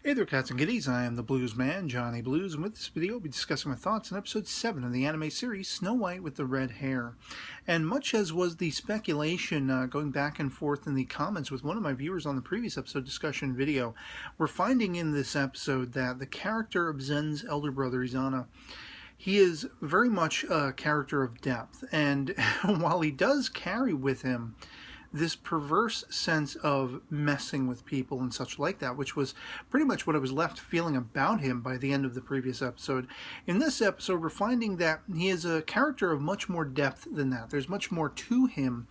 Hey there, cats and kitties. I am the Blues Man, Johnny Blues, and with this video, I'll be discussing my thoughts on episode 7 of the anime series, Snow White with the Red Hair. And much as was the speculation going back and forth in the comments with one of my viewers on the previous episode discussion video, we're finding in this episode that the character of Zen's elder brother, Izana, he is very much a character of depth, and while he does carry with him this perverse sense of messing with people and such like that, which was pretty much what I was left feeling about him by the end of the previous episode. In this episode, we're finding that he is a character of much more depth than that. There's much more to him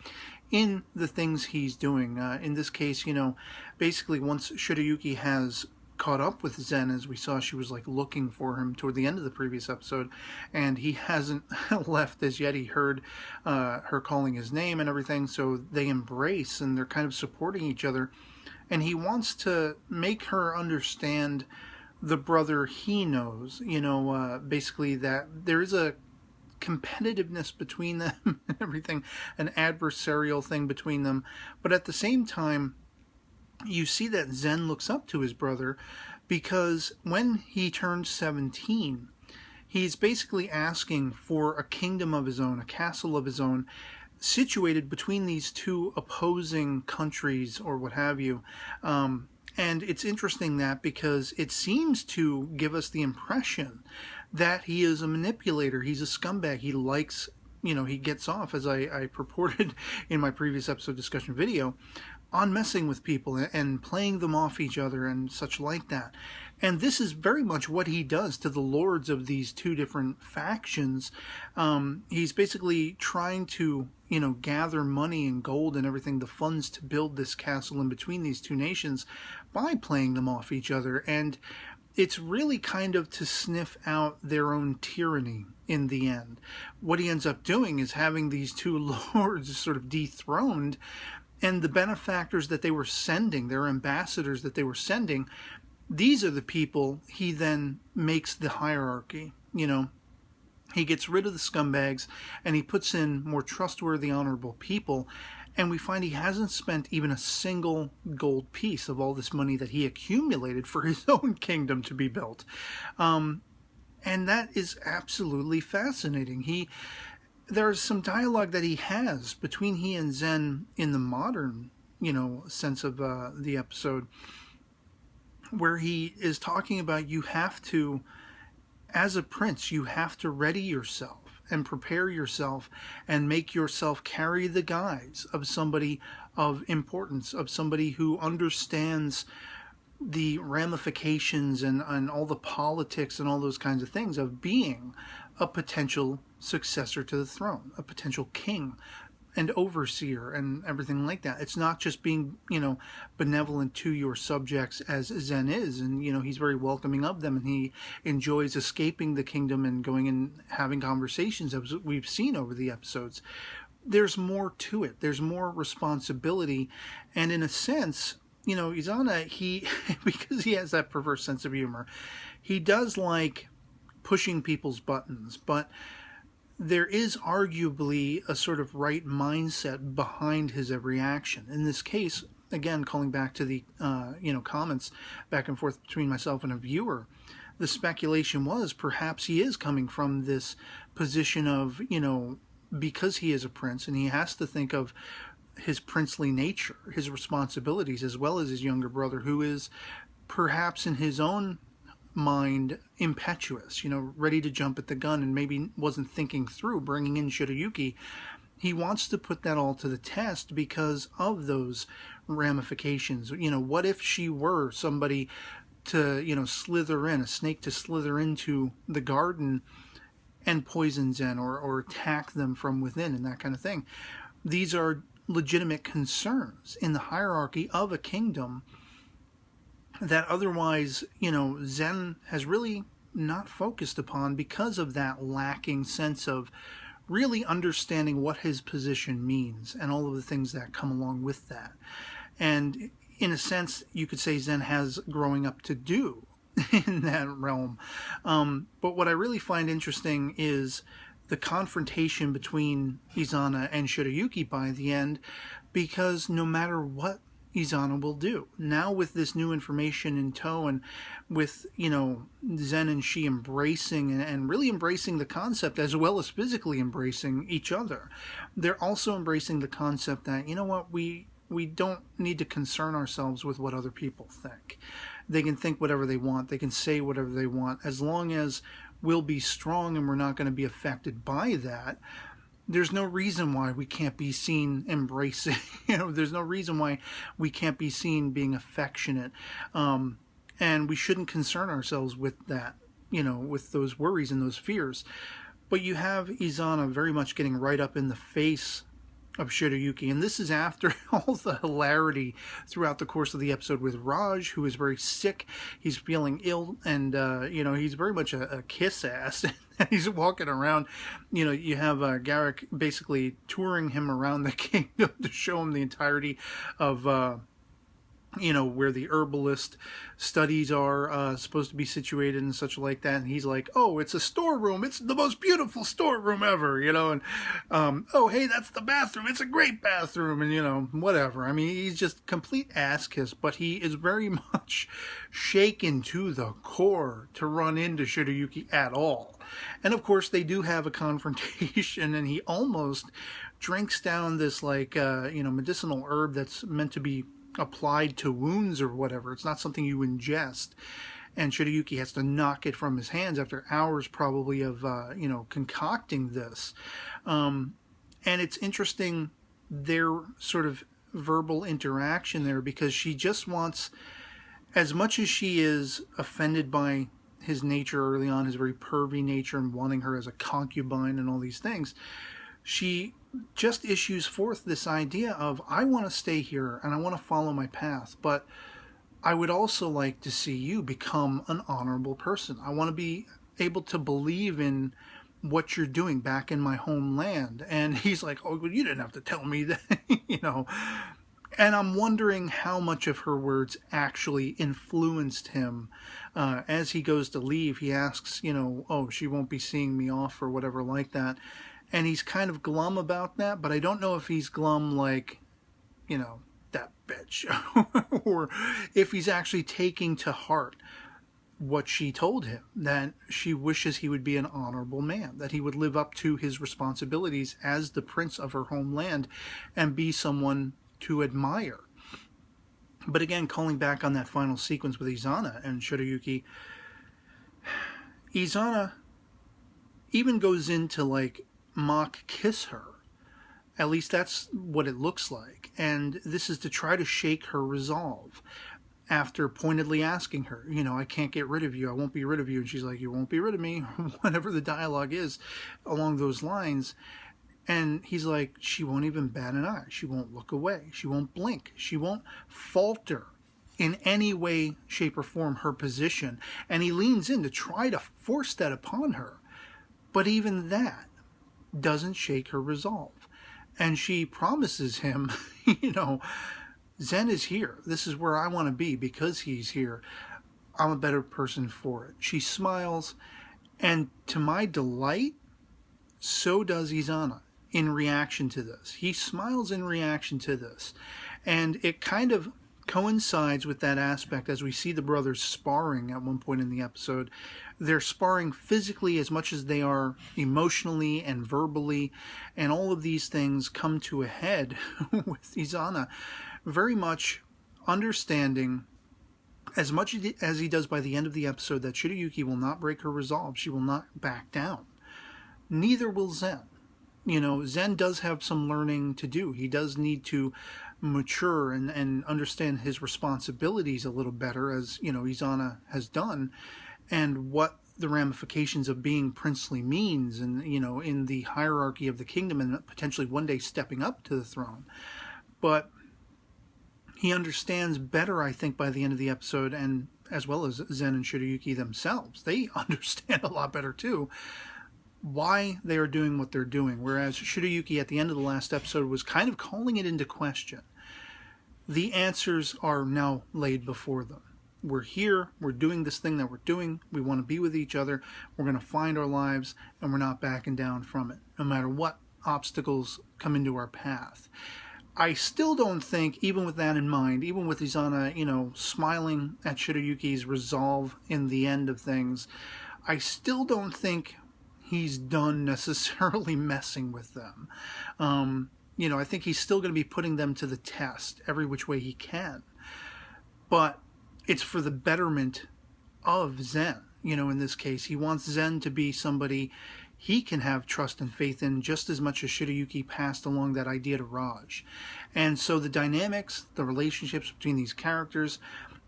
in the things he's doing. In this case, basically once Shirayuki has caught up with Zen, as we saw she was like looking for him toward the end of the previous episode, and he hasn't left as yet. He heard her calling his name and everything, so they embrace and they're kind of supporting each other, and he wants to make her understand the brother he knows, basically that there is a competitiveness between them and everything, an adversarial thing between them, but at the same time you see that Zen looks up to his brother because when he turned 17, he's basically asking for a kingdom of his own, a castle of his own, situated between these two opposing countries or what have you. And it's interesting that because it seems to give us the impression that he is a manipulator, he's a scumbag, he likes, he gets off, as I purported in my previous episode discussion video, on messing with people and playing them off each other and such like that. And this is very much what he does to the lords of these two different factions. He's basically trying to, gather money and gold and everything, the funds to build this castle in between these two nations by playing them off each other. And it's really kind of to sniff out their own tyranny in the end. What he ends up doing is having these two lords sort of dethroned, and the benefactors that they were sending, their ambassadors that they were sending, these are the people he then makes the hierarchy. He gets rid of the scumbags and he puts in more trustworthy, honorable people. And we find he hasn't spent even a single gold piece of all this money that he accumulated for his own kingdom to be built. And that is absolutely fascinating. There's some dialogue that he has between he and Zen in the modern, sense of the episode, where he is talking about you have to, as a prince, you have to ready yourself and prepare yourself and make yourself carry the guise of somebody of importance, of somebody who understands the ramifications and all the politics and all those kinds of things of being a potential successor to the throne, a potential king and overseer and everything like that. It's not just being, benevolent to your subjects as Zen is, and, he's very welcoming of them, and he enjoys escaping the kingdom and going and having conversations, as we've seen over the episodes. There's more to it. There's more responsibility, and in a sense, Izana, because he has that perverse sense of humor, he does like pushing people's buttons, but there is arguably a sort of right mindset behind his every action. In this case, again, calling back to the, comments back and forth between myself and a viewer, the speculation was perhaps he is coming from this position of, because he is a prince and he has to think of his princely nature, his responsibilities, as well as his younger brother, who is perhaps in his own mind impetuous, ready to jump at the gun and maybe wasn't thinking through bringing in Shirayuki. He wants to put that all to the test because of those ramifications. What if she were somebody to, slither in, a snake to slither into the garden and poison Zen or attack them from within and that kind of thing. These are legitimate concerns in the hierarchy of a kingdom that otherwise, Zen has really not focused upon because of that lacking sense of really understanding what his position means and all of the things that come along with that. And in a sense, you could say Zen has growing up to do in that realm. But what I really find interesting is the confrontation between Izana and Shirayuki by the end, because no matter what Izana will do. Now with this new information in tow, and with, Zen and she embracing and really embracing the concept, as well as physically embracing each other, they're also embracing the concept that, we don't need to concern ourselves with what other people think. They can think whatever they want. They can say whatever they want. As long as we'll be strong and we're not going to be affected by that, there's no reason why we can't be seen embracing. There's no reason why we can't be seen being affectionate. And we shouldn't concern ourselves with that, with those worries and those fears. But you have Izana very much getting right up in the face of Shirayuki, and this is after all the hilarity throughout the course of the episode with Raj, who is very sick. He's feeling ill, and he's very much a kiss ass. He's walking around. You have Garrick basically touring him around the kingdom to show him the entirety of where the herbalist studies are supposed to be situated and such like that. And he's like, oh, it's a storeroom. It's the most beautiful storeroom ever, and, oh, hey, that's the bathroom. It's a great bathroom. And, whatever. I mean, he's just complete ass kiss, but he is very much shaken to the core to run into Shirayuki at all. And of course, they do have a confrontation, and he almost drinks down this, medicinal herb that's meant to be applied to wounds or whatever. It's not something you ingest. And Shirayuki has to knock it from his hands after hours probably of, concocting this. And it's interesting, their sort of verbal interaction there, because she just wants, as much as she is offended by his nature early on, his very pervy nature, and wanting her as a concubine and all these things, she just issues forth this idea of, I want to stay here and I want to follow my path, but I would also like to see you become an honorable person. I want to be able to believe in what you're doing back in my homeland. And he's like, oh, well, you didn't have to tell me that, And I'm wondering how much of her words actually influenced him. As he goes to leave, he asks, oh, she won't be seeing me off or whatever like that. And he's kind of glum about that, but I don't know if he's glum like, that bitch. Or if he's actually taking to heart what she told him, that she wishes he would be an honorable man, that he would live up to his responsibilities as the prince of her homeland and be someone to admire. But again, calling back on that final sequence with Izana and Shirayuki, Izana even goes into mock kiss her. At least that's what it looks like. And this is to try to shake her resolve after pointedly asking her, I can't get rid of you. I won't be rid of you. And she's like, you won't be rid of me. Whatever the dialogue is along those lines. And he's like, she won't even bat an eye. She won't look away. She won't blink. She won't falter in any way, shape, or form her position. And he leans in to try to force that upon her. But even that doesn't shake her resolve. And she promises him, Zen is here. This is where I want to be because he's here. I'm a better person for it. She smiles, and to my delight, so does Izana in reaction to this. He smiles in reaction to this. And it kind of coincides with that aspect as we see the brothers sparring at one point in the episode. They're sparring physically as much as they are emotionally and verbally, and all of these things come to a head with Izana very much understanding, as much as he does by the end of the episode, that Shirayuki will not break her resolve. She will not back down. Neither will Zen. Zen does have some learning to do. He does need to mature and understand his responsibilities a little better, as Izana has done, and what the ramifications of being princely means, and in the hierarchy of the kingdom, and potentially one day stepping up to the throne. But he understands better, I think, by the end of the episode, and as well as Zen and Shirayuki themselves, they understand a lot better too why they are doing what they're doing. Whereas Shirayuki at the end of the last episode was kind of calling it into question. The answers are now laid before them. We're here, we're doing this thing that we're doing, we want to be with each other, we're going to find our lives, and we're not backing down from it, no matter what obstacles come into our path. I still don't think, even with that in mind, even with Izana, you know, smiling at Shirayuki's resolve in the end of things, I still don't think he's done necessarily messing with them. You know, I think he's still going to be putting them to the test every which way he can. But it's for the betterment of Zen. You know, in this case, he wants Zen to be somebody he can have trust and faith in just as much as Shirayuki passed along that idea to Raj. And so the dynamics, the relationships between these characters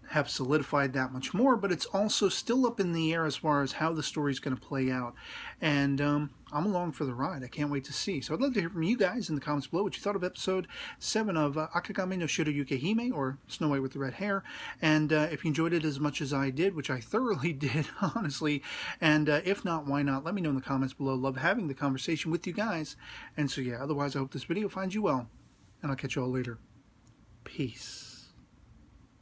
have solidified that much more, but it's also still up in the air as far as how the story's going to play out. And I'm along for the ride. I can't wait to see. So I'd love to hear from you guys in the comments below what you thought of episode 7 of Akagami no Shirayuki-hime, or Snow White with the Red Hair. And if you enjoyed it as much as I did, which I thoroughly did, honestly, and if not, why not? Let me know in the comments below. Love having the conversation with you guys. And so yeah, otherwise I hope this video finds you well, and I'll catch you all later. Peace.